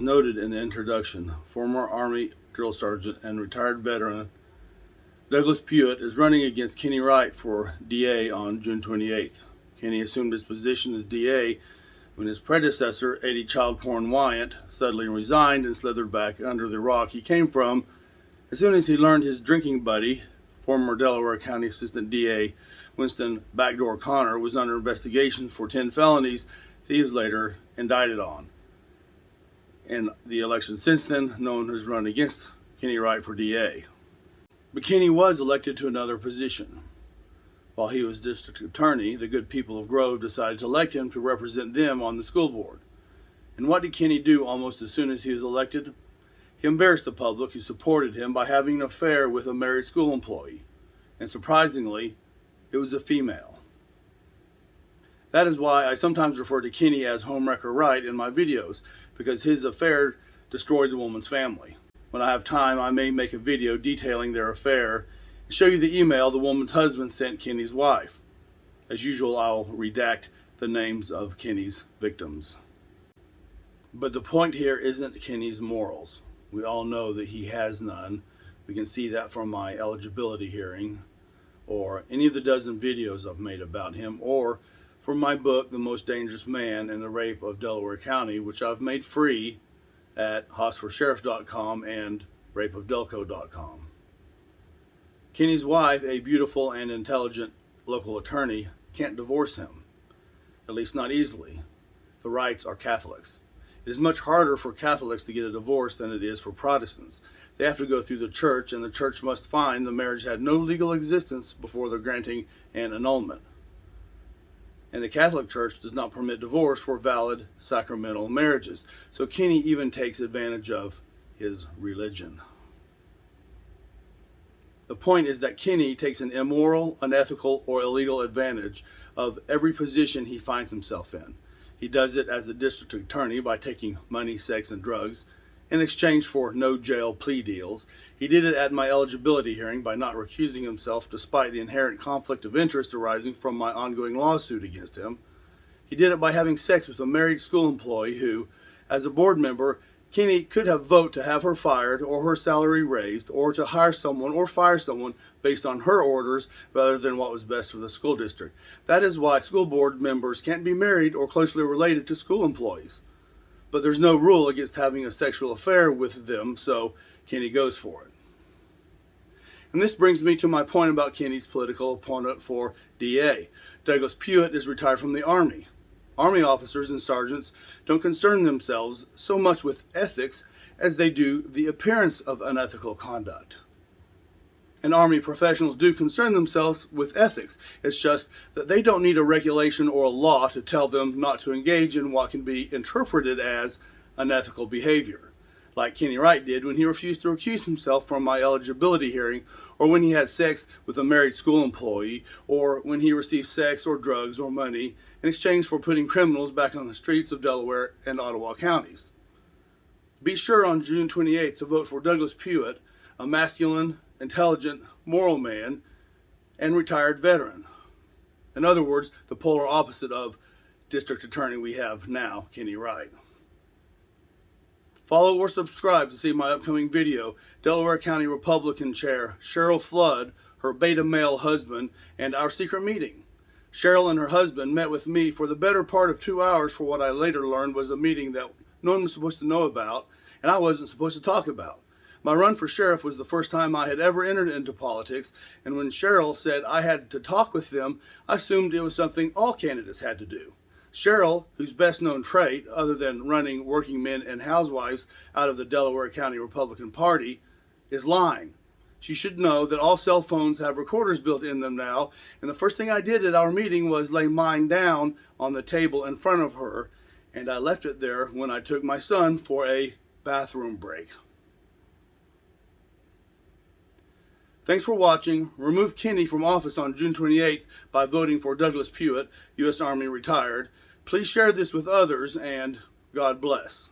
noted in the introduction, former Army drill sergeant and retired veteran Douglas Puett is running against Kenny Wright for DA on June 28th. Kenny assumed his position as DA when his predecessor, 80 child porn Wyatt, suddenly resigned and slithered back under the rock he came from as soon as he learned his drinking buddy, former Delaware County Assistant DA Winston Backdoor Connor, was under investigation for 10 felonies he was later indicted on. In the election since then, no one has run against Kenny Wright for DA. But Kenny was elected to another position. While he was district attorney, the good people of Grove decided to elect him to represent them on the school board. And what did Kenny do almost as soon as he was elected? He embarrassed the public who supported him by having an affair with a married school employee. And surprisingly, it was a female. That is why I sometimes refer to Kenny as Homewrecker Wright in my videos, because his affair destroyed the woman's family. When I have time, I may make a video detailing their affair and show you the email the woman's husband sent Kenny's wife. As usual, I'll redact the names of Kenny's victims. But the point here isn't Kenny's morals. We all know that he has none. We can see that from my eligibility hearing, or any of the dozen videos I've made about him, or from my book, The Most Dangerous Man and the Rape of Delaware County, which I've made free at HosfordSheriff.com and rapeofdelco.com. Kenny's wife, a beautiful and intelligent local attorney, can't divorce him, at least not easily. The Wrights are Catholics. It is much harder for Catholics to get a divorce than it is for Protestants. They have to go through the church, and the church must find the marriage had no legal existence before they're granting an annulment. And the Catholic Church does not permit divorce for valid sacramental marriages. So Kenny even takes advantage of his religion. The point is that Kenny takes an immoral, unethical, or illegal advantage of every position he finds himself in. He does it as a district attorney by taking money, sex, and drugs in exchange for no jail plea deals. He did it at my eligibility hearing by not recusing himself despite the inherent conflict of interest arising from my ongoing lawsuit against him. He did it by having sex with a married school employee who, as a board member, Kenny could have voted to have her fired or her salary raised, or to hire someone or fire someone based on her orders rather than what was best for the school district. That is why school board members can't be married or closely related to school employees. But there's no rule against having a sexual affair with them, so Kenny goes for it. And this brings me to my point about Kenny's political opponent for DA. Douglas Puett is retired from the Army. Army officers and sergeants don't concern themselves so much with ethics as they do the appearance of unethical conduct. And Army professionals do concern themselves with ethics. It's just that they don't need a regulation or a law to tell them not to engage in what can be interpreted as unethical behavior, like Kenny Wright did when he refused to recuse himself from my eligibility hearing, or when he had sex with a married school employee, or when he received sex or drugs or money in exchange for putting criminals back on the streets of Delaware and Ottawa counties. Be sure on June 28th to vote for Douglas Puett, a masculine, intelligent, moral man, and retired veteran. In other words, the polar opposite of district attorney we have now, Kenny Wright. Follow or subscribe to see my upcoming video, Delaware County Republican Chair Cheryl Flood, her beta male husband, and our secret meeting. Cheryl and her husband met with me for the better part of 2 hours for what I later learned was a meeting that no one was supposed to know about, and I wasn't supposed to talk about. My run for sheriff was the first time I had ever entered into politics, and when Cheryl said I had to talk with them, I assumed it was something all candidates had to do. Cheryl, whose best known trait, other than running working men and housewives out of the Delaware County Republican Party, is lying. She should know that all cell phones have recorders built in them now, and the first thing I did at our meeting was lay mine down on the table in front of her, and I left it there when I took my son for a bathroom break. Thanks for watching. Remove Kenny from office on June 28th by voting for Douglas Puett, U.S. Army retired. Please share this with others, and God bless.